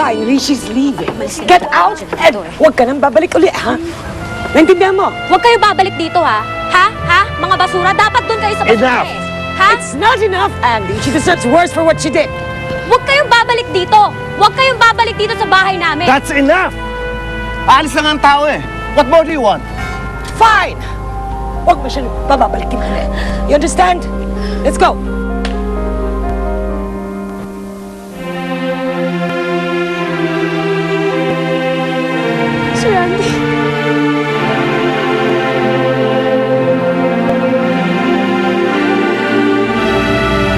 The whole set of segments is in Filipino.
Finally, she's leaving. Get out and huwag ka nang babalik uli, ha? Naintindihan mo? Huwag kayo babalik dito, ha? Ha? Mga basura, dapat doon kayo sa basura. Enough! Ha? It's not enough, Andy. She deserves worse for what she did. Huwag kayong babalik dito. Huwag kayong babalik dito sa bahay namin. That's enough! Aalis lang ang tao eh. What more do you want? Fine! Huwag mo siyang bababalikin ulit. You understand? Let's go. Sir Andy.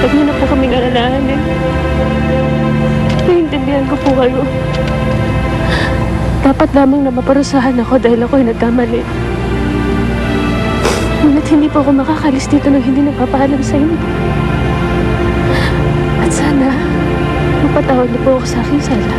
Huwag niyo na po kaming alalahanin. Naiintindihan ko po kayo. Dapat lamang na maparusahan ako dahil ako'y nagkamali. Ngunit hindi po ako makakalis dito nang hindi nagpapaalam sa inyo. At sana, mapatawad niyo po ako sa aking sala.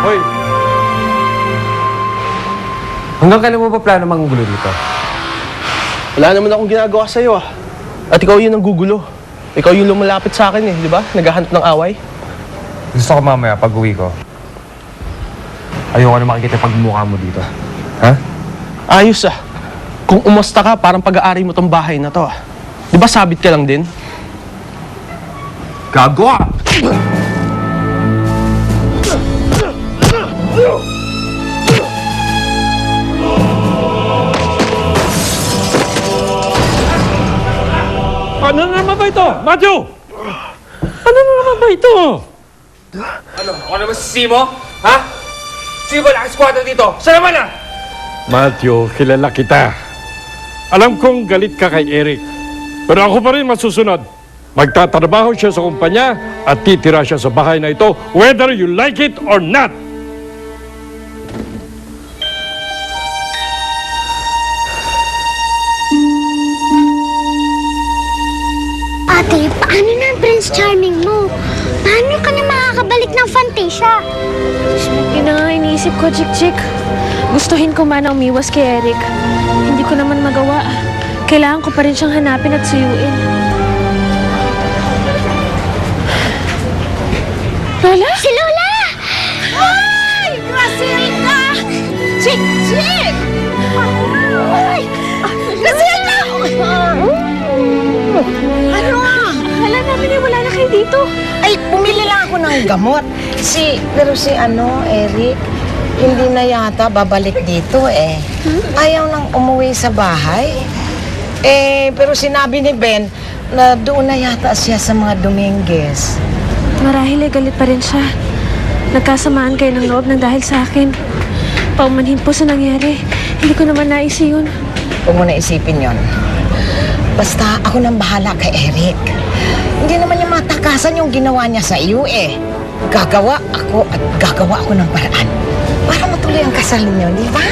Hoy! Hanggang kailan mo ba plano manggulo dito? Wala naman akong ginagawa sa'yo ah. At ikaw yun ang gugulo. Ikaw yung lumalapit sa akin eh, di ba? Naghahanap ng away. Gusto ko mamaya pag uwi ko. Ayoko na makikita yung pagmumukha mo dito. Ha? Ayos ah. Kung umasta ka, parang pag-aari mo tong bahay na to ah. Di ba sabit ka lang din? Gago ah! Ano na naman ba ito? Matthew! Ano na naman ba ito? Ano? Ako naman si Simo? Ha? Sino ba nakasquadra dito? Siya naman ah! Matthew, kilala kita. Alam kong galit ka kay Eric. Pero ako pa rin masusunod. Magtatrabaho siya sa kumpanya at titira siya sa bahay na ito whether you like it or not. Ate, paano na ang Prince Charming mo? Paano ka na makakabalik ng Fantasia? Yun na nga iniisip ko, Chik-Chik. Gustuhin ko man na umiwas kay Eric. Hindi ko naman magawa. Kailangan ko pa rin siyang hanapin at suyuin. Lola? Si Lola! Ay! Graciela! Chik! Ay! Graciela! Ano? Akala namin eh, wala na kayo dito. Ay, pumili lang ako ng gamot. Pero si Eric, hindi na yata babalik dito eh. Ayaw nang umuwi sa bahay. Pero sinabi ni Ben na doon na yata siya sa mga Dominguez. Marahil eh, galit pa rin siya. Nagkasamaan kayo ng loob ng dahil sa akin. Paumanhin po sa nangyari. Hindi ko naman naisi yun. Huwag mo na isipin yon. Basta ako nang bahala kay Eric. Hindi naman niya matakasan yung ginawa niya sa iyo eh. Gagawa ako ng paraan para matuloy ang kasal niyo, di ba?